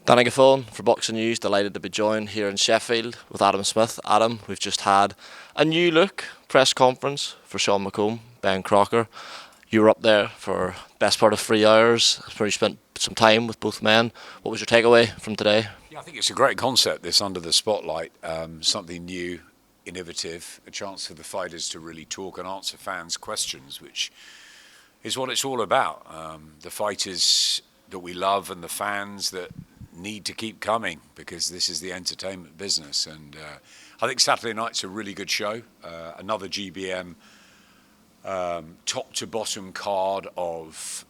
Danny Gilfillan for Boxing News, delighted to be joined here in Sheffield with Adam Smith. Adam, we've just had a new look press conference for Sean McComb, Ben Crocker. You were up there for best part of 3 hours. I suppose you spent some time with both men. What was your takeaway from today? Yeah, I think it's a great concept, this under the spotlight, something new, innovative, a chance for the fighters to really talk and answer fans' questions, which is what it's all about. The fighters that we love and the fans that need to keep coming, because this is the entertainment business. And I think Saturday night's a really good show. Another GBM top to bottom card of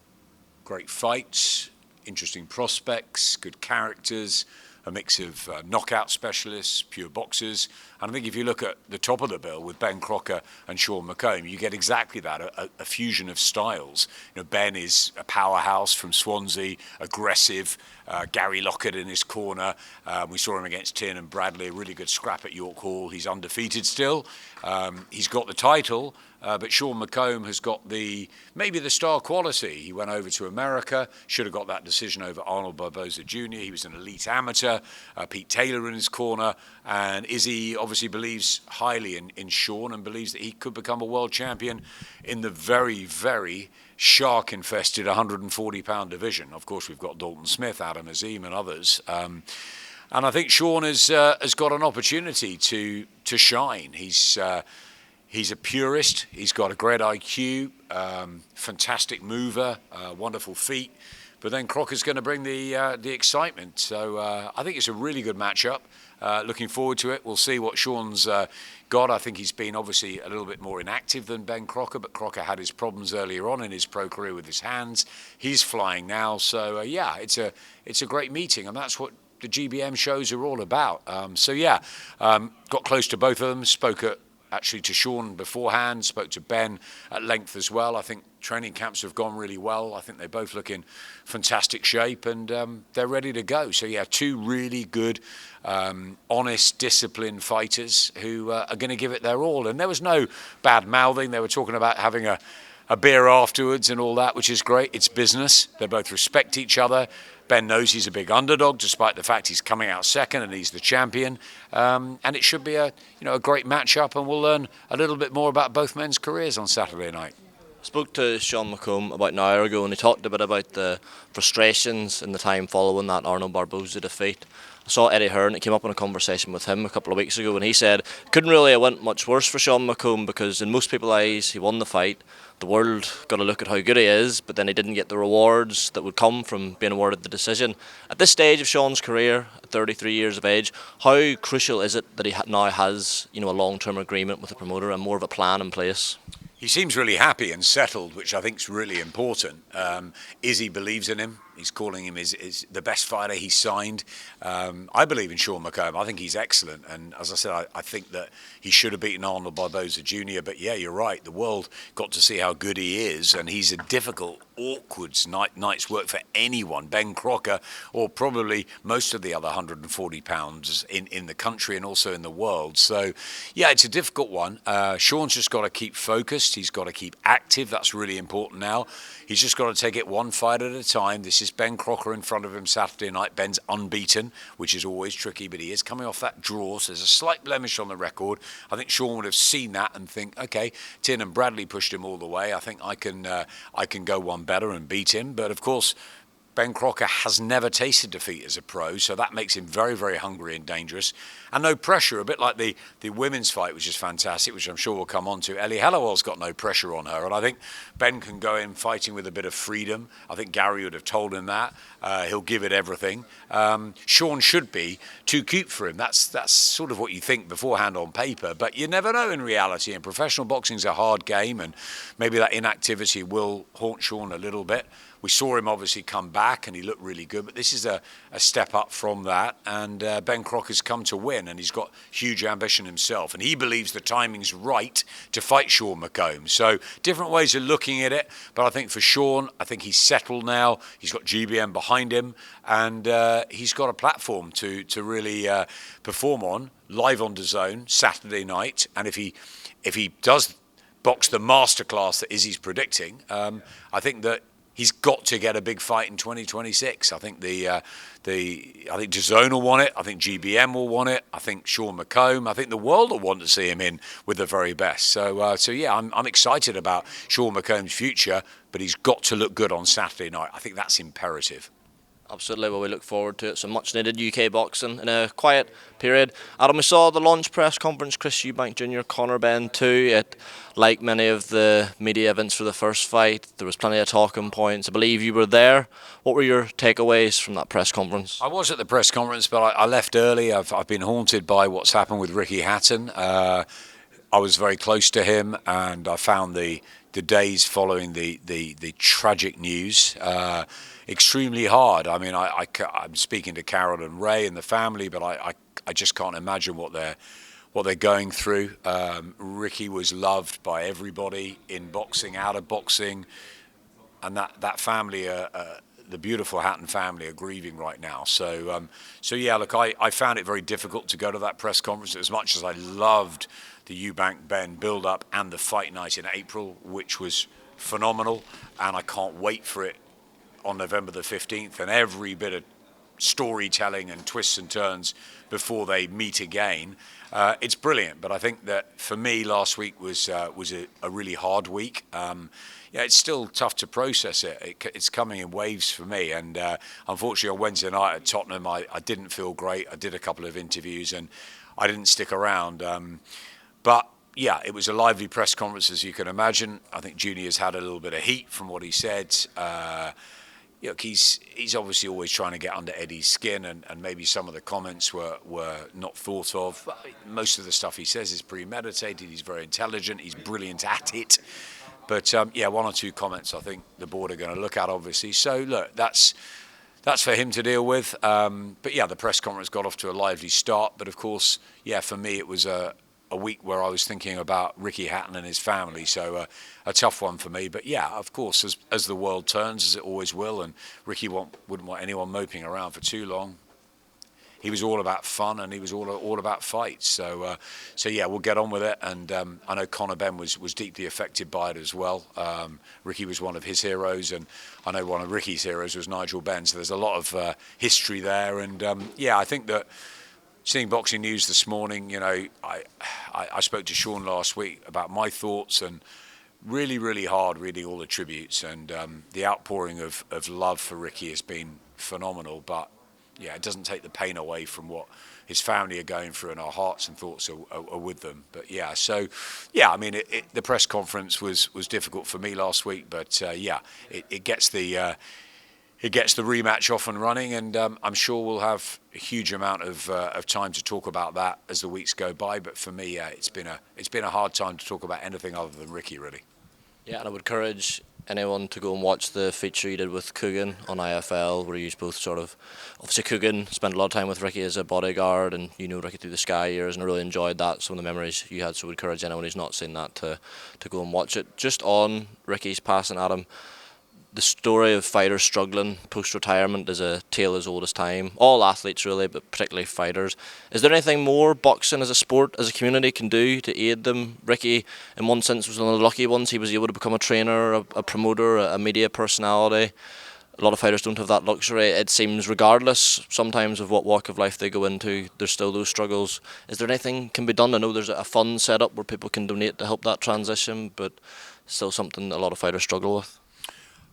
great fights, interesting prospects, good characters, a mix of knockout specialists, pure boxers. And I think if you look at the top of the bill with Ben Crocker and Sean McComb, you get exactly that, a fusion of styles. You know, Ben is a powerhouse from Swansea, aggressive, Gary Lockett in his corner. We saw him against Tiernan and Bradley, a really good scrap at York Hall. He's undefeated still. He's got the title. But Sean McComb has got maybe the star quality. He went over to America, should have got that decision over Arnold Barboza Jr. He was an elite amateur, Pete Taylor in his corner, and Izzy obviously believes highly in Sean and believes that he could become a world champion in the very, very shark-infested 140-pound division. Of course, we've got Dalton Smith, Adam Azim, and others. And I think Sean has got an opportunity to shine. He's a purist. He's got a great IQ, fantastic mover, wonderful feet. But then Crocker's going to bring the excitement. So I think it's a really good matchup. Looking forward to it. We'll see what Sean's got. I think he's been obviously a little bit more inactive than Ben Crocker, but Crocker had his problems earlier on in his pro career with his hands. He's flying now. So yeah, it's a great meeting, and that's what the GBM shows are all about. Got close to both of them. Spoke actually to Sean beforehand, spoke to Ben at length as well. I think training camps have gone really well. I think they both look in fantastic shape, and they're ready to go. So yeah, two really good, honest, disciplined fighters who are going to give it their all. And there was no bad mouthing. They were talking about having a beer afterwards and all that, which is great. It's business. They both respect each other. Ben knows he's a big underdog, despite the fact he's coming out second and he's the champion. And it should be a great matchup, and we'll learn a little bit more about both men's careers on Saturday night. I spoke to Sean McComb about an hour ago, and he talked a bit about the frustrations in the time following that Arnold Barboza defeat. I saw Eddie Hearn. It came up in a conversation with him a couple of weeks ago, and he said it couldn't really have went much worse for Sean McComb, because in most people's eyes he won the fight. The world got to look at how good he is, but then he didn't get the rewards that would come from being awarded the decision. At this stage of Sean's career, at 33 years of age, how crucial is it that he now has a long-term agreement with the promoter and more of a plan in place? He seems really happy and settled, which I think is really important. Izzy believes in him. He's calling him the best fighter he's signed. I believe in Sean McComb. I think he's excellent. And as I said, I think that he should have beaten Arnold Barboza Jr. But yeah, you're right. The world got to see how good he is. And he's a difficult, awkward night's work for anyone. Ben Crocker, or probably most of the other 140 pounds in the country and also in the world. So yeah, it's a difficult one. Sean's just got to keep focused. He's got to keep active. That's really important now. He's just got to take it one fight at a time. This is Ben Crocker in front of him Saturday night. Ben's unbeaten, which is always tricky, but he is coming off that draw, so there's a slight blemish on the record. I think Sean would have seen that and think, okay, Tiernan and Bradley pushed him all the way. I think I can go one better and beat him. But of course, Ben Crocker has never tasted defeat as a pro, so that makes him very, very hungry and dangerous. And no pressure, a bit like the women's fight, which is fantastic, which I'm sure we'll come on to. Ellie Hallowell's got no pressure on her, and I think Ben can go in fighting with a bit of freedom. I think Gary would have told him that. He'll give it everything. Sean should be too cute for him. That's sort of what you think beforehand on paper, but you never know in reality, and professional boxing's a hard game, and maybe that inactivity will haunt Sean a little bit. We saw him obviously come back and he looked really good, but this is a step up from that. And Ben Crocker's come to win, and he's got huge ambition himself. And he believes the timing's right to fight Sean McComb. So different ways of looking at it. But I think for Sean, I think he's settled now. He's got GBM behind him, and he's got a platform to really perform on, live on DAZN Saturday night. And if he does box the masterclass that Izzy's predicting, I think that he's got to get a big fight in 2026. I think I think DAZN will want it. I think GBM will want it. I think Sean McComb. I think the world will want to see him in with the very best. So yeah, I'm excited about Sean McComb's future, but he's got to look good on Saturday night. I think that's imperative. Absolutely, well, we look forward to it. Some much needed UK boxing in a quiet period. Adam, we saw the launch press conference, Chris Eubank Jr., Conor Benn too. It, like many of the media events for the first fight, there was plenty of talking points. I believe you were there. What were your takeaways from that press conference? I was at the press conference, but I left early. I've been haunted by what's happened with Ricky Hatton. I was very close to him, and I found the days following the tragic news extremely hard. I mean, I'm speaking to Carol and Ray and the family, but I just can't imagine what they're going through. Ricky was loved by everybody in boxing, out of boxing, and that family, the beautiful Hatton family, are grieving right now. So yeah, look, I found it very difficult to go to that press conference. As much as I loved the Eubank Ben build-up and the fight night in April, which was phenomenal, and I can't wait for it on November the 15th, and every bit of storytelling and twists and turns before they meet again. It's brilliant, but I think that for me last week was a really hard week. Yeah, it's still tough to process it. It's coming in waves for me, and unfortunately on Wednesday night at Tottenham I didn't feel great. I did a couple of interviews and I didn't stick around. But yeah, it was a lively press conference, as you can imagine. I think Junior's had a little bit of heat from what he said. He's obviously always trying to get under Eddie's skin, and maybe some of the comments were not thought of. But most of the stuff he says is premeditated. He's very intelligent. He's brilliant at it. But yeah, one or two comments I think the board are going to look at, obviously. So look, that's for him to deal with. But yeah, the press conference got off to a lively start. But of course, yeah, for me it was a week where I was thinking about Ricky Hatton and his family, so a tough one for me. But yeah, of course, as the world turns, as it always will, and Ricky wouldn't want anyone moping around for too long. He was all about fun, and he was all about fights. So yeah, we'll get on with it. And I know Conor Benn was deeply affected by it as well. Ricky was one of his heroes, and I know one of Ricky's heroes was Nigel Benn. So there's a lot of history there. And yeah, I think that seeing Boxing News this morning, you know, I spoke to Sean last week about my thoughts, and really, really hard reading all the tributes, and the outpouring of love for Ricky has been phenomenal. But yeah, it doesn't take the pain away from what his family are going through, and our hearts and thoughts are with them. But yeah, so yeah, I mean, the press conference was difficult for me last week, but yeah, it gets the rematch off and running, and I'm sure we'll have a huge amount of time to talk about that as the weeks go by. But for me, it's been a hard time to talk about anything other than Ricky, really. Yeah, and I would encourage anyone to go and watch the feature you did with Coogan on IFL, where you both sort of, obviously Coogan spent a lot of time with Ricky as a bodyguard, and you know Ricky through the Sky years, and I really enjoyed that, some of the memories you had. So I would encourage anyone who's not seen that to go and watch it. Just on Ricky's passing, Adam, the story of fighters struggling post-retirement is a tale as old as time. All athletes really, but particularly fighters. Is there anything more boxing as a sport, as a community, can do to aid them? Ricky, in one sense, was one of the lucky ones. He was able to become a trainer, a promoter, a media personality. A lot of fighters don't have that luxury. It seems, regardless sometimes of what walk of life they go into, there's still those struggles. Is there anything can be done? I know there's a fund set up where people can donate to help that transition, but still something a lot of fighters struggle with.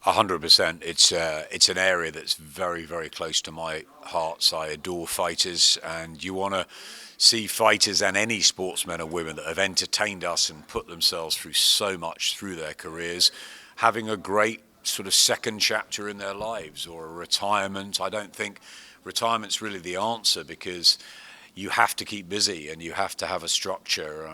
100%. It's an area that's very, very close to my heart. I adore fighters, and you want to see fighters and any sportsmen and women that have entertained us and put themselves through so much through their careers, having a great sort of second chapter in their lives, or a retirement. I don't think retirement's really the answer, because you have to keep busy and you have to have a structure.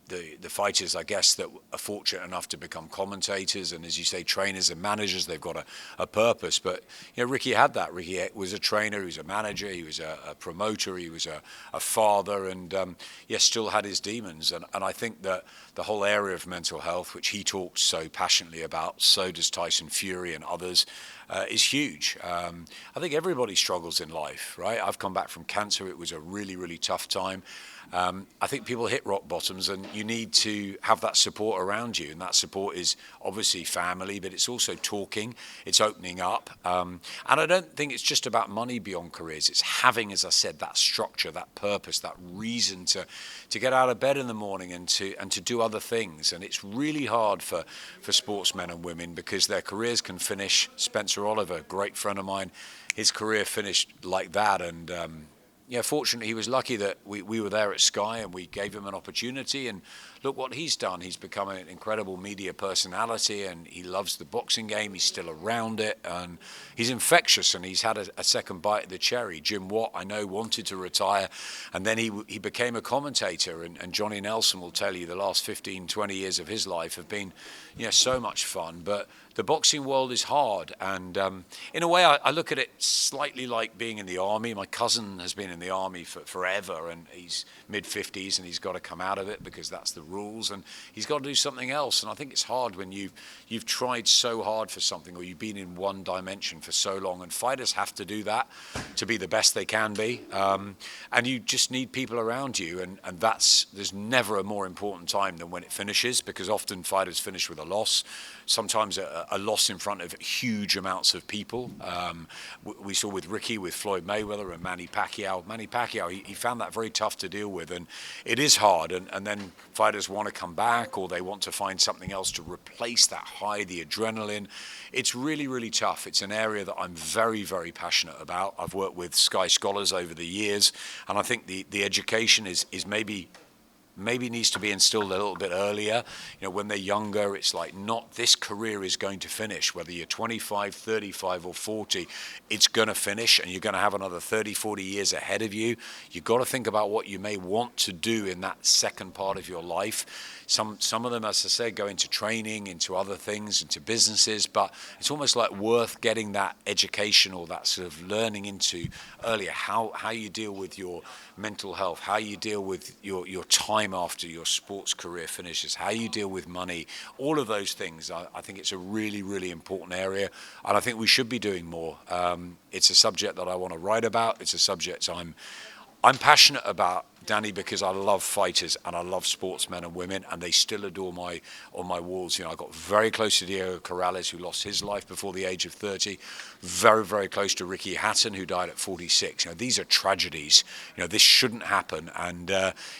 The fighters, I guess, that are fortunate enough to become commentators and, as you say, trainers and managers, they've got a purpose. But you know, Ricky had that. Ricky was a trainer, he was a manager, he was a promoter, he was a father, and yes, still had his demons. And I think that the whole area of mental health, which he talks so passionately about, so does Tyson Fury and others, is huge. I think everybody struggles in life, right? I've come back from cancer. It was a really, really tough time. I think people hit rock bottoms, and you need to have that support around you. And that support is obviously family, but it's also talking, it's opening up. And I don't think it's just about money beyond careers. It's having, as I said, that structure, that purpose, that reason to get out of bed in the morning and to do other things. And it's really hard for sportsmen and women because their careers can finish. Spencer Oliver, great friend of mine, his career finished like that. And fortunately, he was lucky that we were there at Sky and we gave him an opportunity. And look what he's done. He's become an incredible media personality, and he loves the boxing game. He's still around it, and he's infectious, and he's had a second bite at the cherry. Jim Watt, I know, wanted to retire, and then he became a commentator. And Johnny Nelson will tell you the last 15, 20 years of his life have been so much fun. But the boxing world is hard, and in a way I look at it slightly like being in the army. My cousin has been in the army for forever, and he's mid-50s, and he's got to come out of it because that's the rules, and he's got to do something else. And I think it's hard when you've tried so hard for something, or you've been in one dimension for so long, and fighters have to do that to be the best they can be, and you just need people around you, and there's never a more important time than when it finishes, because often fighters finish with a loss, sometimes a loss in front of huge amounts of people. We saw with Ricky, with Floyd Mayweather and Manny Pacquiao. Manny Pacquiao, he found that very tough to deal with, and it is hard. And then fighters want to come back, or they want to find something else to replace that high, the adrenaline. It's really, really tough. It's an area that I'm very, very passionate about. I've worked with Sky Scholars over the years, and I think the education is maybe needs to be instilled a little bit earlier. When they're younger, it's like, not this career is going to finish. Whether you're 25, 35 or 40, it's going to finish, and you're going to have another 30, 40 years ahead of you. You've got to think about what you may want to do in that second part of your life. Some of them, as I said, go into training, into other things, into businesses, but it's almost like worth getting that education or that sort of learning into earlier, how you deal with your mental health, how you deal with your time after your sports career finishes, how you deal with money, all of those things. I think it's a really, really important area, and I think we should be doing more. It's a subject that I want to write about. It's a subject I'm passionate about, Danny, because I love fighters and I love sportsmen and women, and they still adore on my walls. I got very close to Diego Corrales, who lost his life before the age of 30. Very, very close to Ricky Hatton, who died at 46. These are tragedies. This shouldn't happen. And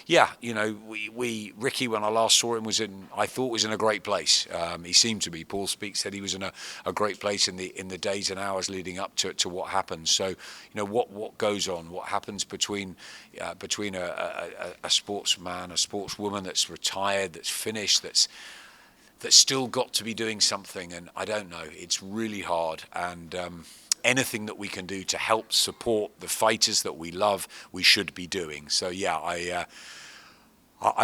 Ricky, when I last saw him, I thought was in a great place. He seemed to be. Paul Speak said he was in a great place in the days and hours leading up to what happened. So, what goes on, what happens between a sportsman, a sportswoman that's retired, that's finished, that's still got to be doing something. And I don't know, it's really hard. And anything that we can do to help support the fighters that we love, we should be doing. So I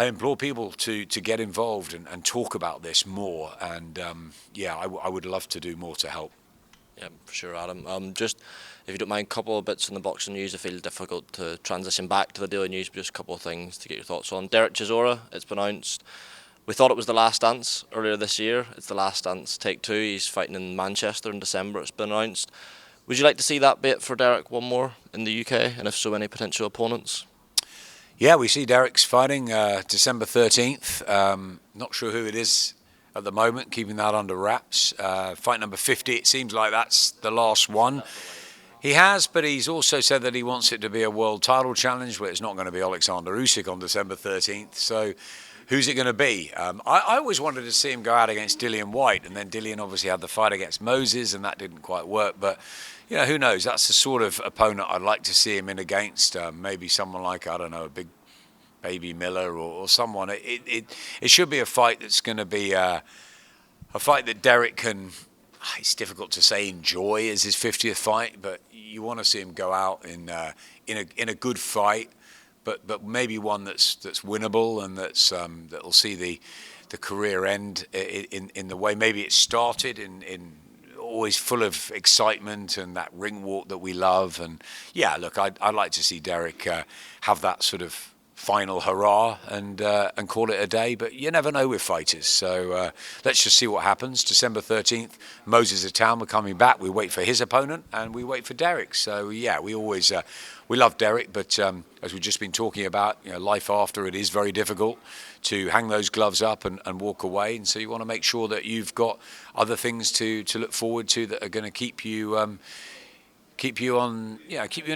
implore people to get involved and talk about this more. And I would love to do more to help. Yeah, for sure, Adam. Just, if you don't mind, a couple of bits in the boxing news. I feel difficult to transition back to the daily news, but just a couple of things to get your thoughts on. Derek Chisora, it's been announced. We thought it was The Last Dance earlier this year. It's The Last Dance Take 2. He's fighting in Manchester in December. It's been announced. Would you like to see that bit for Derek one more in the UK? And if so, any potential opponents? Yeah, we see Derek's fighting December 13th. Not sure who it is at the moment, keeping that under wraps. Fight number 50, it seems like that's the last one. He has, but he's also said that he wants it to be a world title challenge, where it's not going to be Alexander Usyk on December 13th. So who's it going to be? I always wanted to see him go out against Dillian White, and then Dillian obviously had the fight against Moses, and that didn't quite work. But who knows? That's the sort of opponent I'd like to see him in against. Maybe someone like, I don't know, a big Baby Miller or someone. It should be a fight that's going to be a fight that Derek can. It's difficult to say enjoy as his 50th fight, but you want to see him go out in a good fight, but maybe one that's winnable, and that'll see the career end in the way maybe it started, in always full of excitement and that ring walk that we love. And look, I'd like to see Derek have that sort of final hurrah and call it a day. But you never know with fighters. So let's just see what happens. December 13th, Moses Hatton, we're coming back. We wait for his opponent and we wait for Derek. So yeah, we always we love Derek, but as we've just been talking about, life after it is very difficult to hang those gloves up and walk away. And so you want to make sure that you've got other things to look forward to that are going to keep you in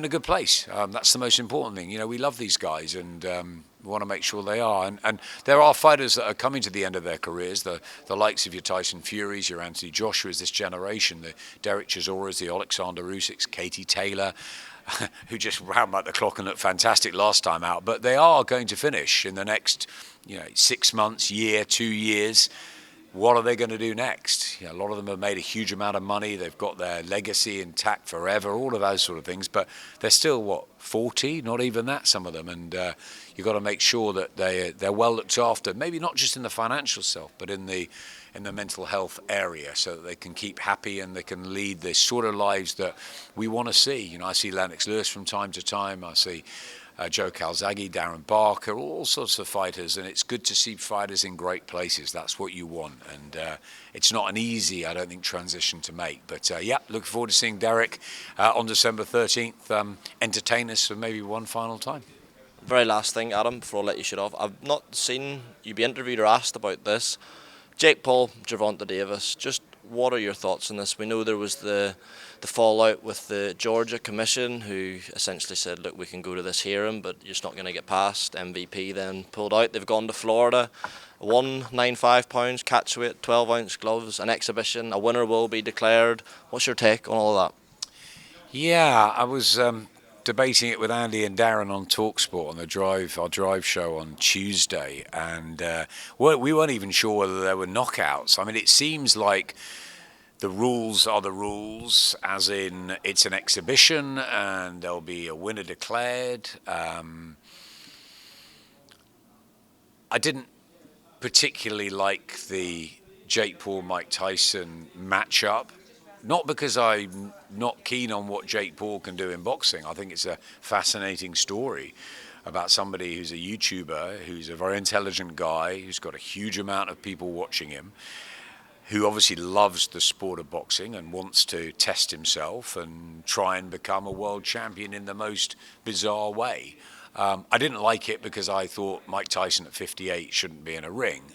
a good place. That's the most important thing. We love these guys, and we want to make sure they are. And there are fighters that are coming to the end of their careers. The likes of your Tyson Furies, your Anthony Joshua's, this generation, the Derek Chisoras, the Alexander Usyks, Katie Taylor, who just ran back the clock and looked fantastic last time out. But they are going to finish in the next, 6 months, year, 2 years. What are they going to do next? A lot of them have made a huge amount of money. They've got their legacy intact forever, all of those sort of things. But they're still, 40? Not even that, some of them. And you've got to make sure that they're well looked after, maybe not just in the financial self, but in the mental health area, so that they can keep happy and they can lead the sort of lives that we want to see. I see Lennox Lewis from time to time. I see Joe Calzaghe, Darren Barker, all sorts of fighters, and it's good to see fighters in great places. That's what you want, and it's not an easy, I don't think, transition to make. But looking forward to seeing Derek on December 13th. Entertain us for maybe one final time. Very last thing, Adam, before I let you shut off. I've not seen you be interviewed or asked about this. Jake Paul, Gervonta Davis, just what are your thoughts on this? We know there was the fallout with the Georgia Commission, who essentially said, look, we can go to this hearing, but you're just not going to get past. MVP then pulled out. They've gone to Florida. 195 pounds, catch weight, 12-ounce gloves, an exhibition. A winner will be declared. What's your take on all of that? Yeah, I was debating it with Andy and Darren on TalkSport on our drive show on Tuesday, and we weren't even sure whether there were knockouts. I mean, it seems like the rules are the rules, as in it's an exhibition and there'll be a winner declared. I didn't particularly like the Jake Paul-Mike Tyson matchup. Not because I'm not keen on what Jake Paul can do in boxing. I think it's a fascinating story about somebody who's a YouTuber, who's a very intelligent guy, who's got a huge amount of people watching him, who obviously loves the sport of boxing and wants to test himself and try and become a world champion in the most bizarre way. I didn't like it because I thought Mike Tyson at 58 shouldn't be in a ring.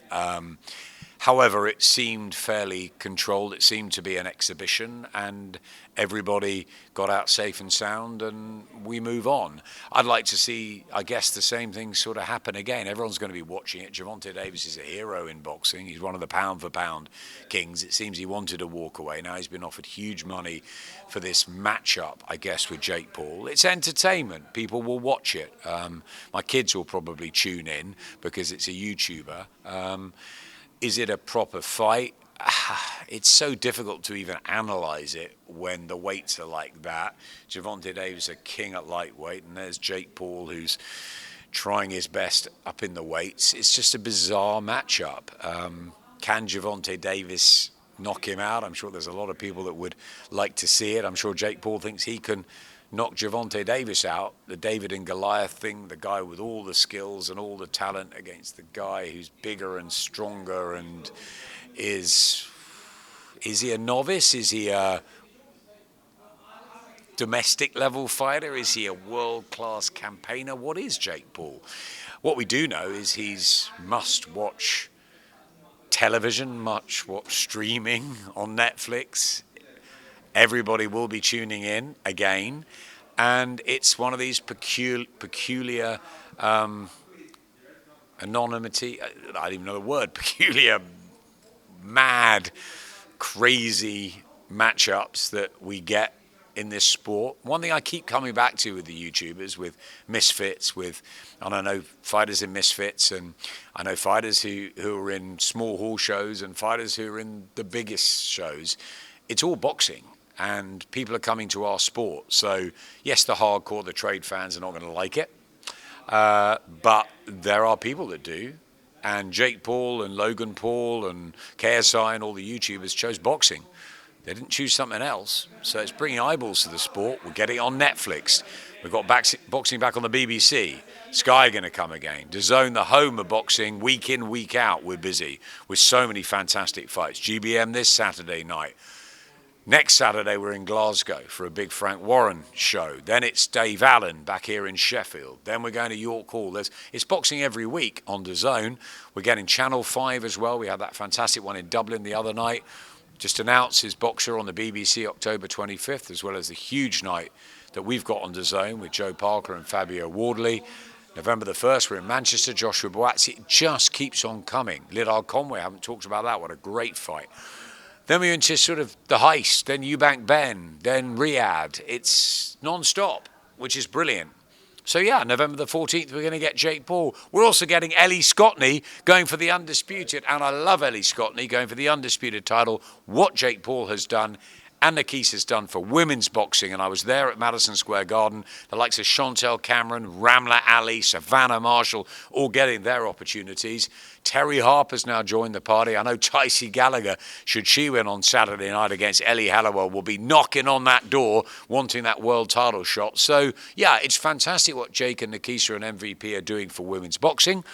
However, it seemed fairly controlled. It seemed to be an exhibition, and everybody got out safe and sound, and we move on. I'd like to see, I guess, the same thing sort of happen again. Everyone's going to be watching it. Gervonta Davis is a hero in boxing. He's one of the pound-for-pound kings. It seems he wanted to walk away. Now he's been offered huge money for this matchup, I guess, with Jake Paul. It's entertainment. People will watch it. My kids will probably tune in because it's a YouTuber. Is it a proper fight? It's so difficult to even analyse it when the weights are like that. Gervonta Davis a king at lightweight, and there's Jake Paul who's trying his best up in the weights. It's just a bizarre matchup. Can Gervonta Davis knock him out? I'm sure there's a lot of people that would like to see it. I'm sure Jake Paul thinks he can knock Gervonta Davis out, the David and Goliath thing, the guy with all the skills and all the talent against the guy who's bigger and stronger. And is he a novice? Is he a domestic level fighter? Is he a world-class campaigner? What is Jake Paul? What we do know is he's must-watch television, must-watch streaming on Netflix. Everybody will be tuning in again, and it's one of these peculiar anonymity. I don't even know the word. Peculiar, mad, crazy matchups that we get in this sport. One thing I keep coming back to with the YouTubers, with Misfits, and I know fighters in Misfits, and I know fighters who are in small hall shows, and fighters who are in the biggest shows. It's all boxing. And people are coming to our sport. So, yes, the hardcore, the trade fans are not going to like it. But there are people that do. And Jake Paul and Logan Paul and KSI and all the YouTubers chose boxing. They didn't choose something else. So it's bringing eyeballs to the sport. We're getting it on Netflix. We've got boxing back on the BBC. Sky going to come again. DAZN, the home of boxing, week in, week out. We're busy with so many fantastic fights. GBM this Saturday night. Next Saturday, we're in Glasgow for a big Frank Warren show. Then it's Dave Allen back here in Sheffield. Then we're going to York Hall. It's boxing every week on DAZN. We're getting Channel 5 as well. We had that fantastic one in Dublin the other night. Just announced his Boxer on the BBC October 25th, as well as the huge night that we've got on DAZN with Joe Parker and Fabio Wardley. November the 1st, we're in Manchester, Joshua Buatsi. It just keeps on coming. Liddell Conway, I haven't talked about that. What a great fight. Then we're into sort of the heist, then Eubank Ben, then Riyadh. It's non-stop, which is brilliant. So yeah, November the 14th, we're going to get Jake Paul. We're also getting Ellie Scotney going for the undisputed, and I love Ellie Scotney going for the undisputed title. What Jake Paul has done and Nakis has done for women's boxing, and I was there at Madison Square Garden. The likes of Chantel Cameron, Ramla Ali, Savannah Marshall, all getting their opportunities. Terry Harper's now joined the party. I know Tycee Gallagher, should she win on Saturday night against Ellie Halliwell, will be knocking on that door, wanting that world title shot. So, yeah, it's fantastic what Jake and Nakisa and MVP are doing for women's boxing.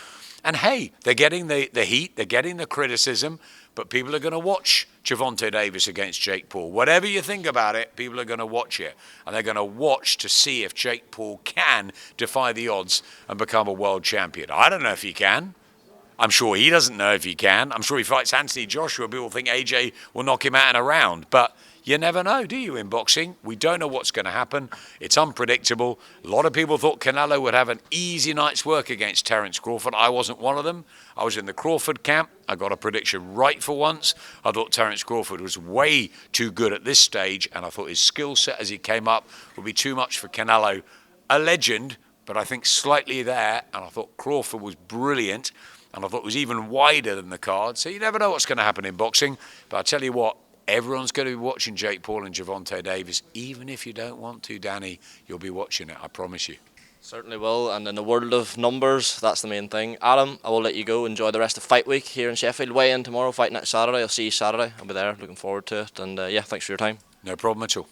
And, hey, they're getting the heat, they're getting the criticism, but people are going to watch Gervonta Davis against Jake Paul. Whatever you think about it, people are going to watch it. And they're going to watch to see if Jake Paul can defy the odds and become a world champion. I don't know if he can. I'm sure he doesn't know if he can. I'm sure he fights Anthony Joshua. People think AJ will knock him out in a round. But you never know, do you, in boxing? We don't know what's going to happen. It's unpredictable. A lot of people thought Canelo would have an easy night's work against Terence Crawford. I wasn't one of them. I was in the Crawford camp. I got a prediction right for once. I thought Terence Crawford was way too good at this stage, and I thought his skill set as he came up would be too much for Canelo. A legend, but I think slightly there, and I thought Crawford was brilliant. And I thought it was even wider than the card. So you never know what's going to happen in boxing. But I tell you what, everyone's going to be watching Jake Paul and Gervonta Davis. Even if you don't want to, Danny, you'll be watching it, I promise you. Certainly will, and in the world of numbers, that's the main thing. Adam, I will let you go. Enjoy the rest of fight week here in Sheffield. Weigh in tomorrow, fight next Saturday. I'll see you Saturday. I'll be there, looking forward to it. And yeah, thanks for your time. No problem at all.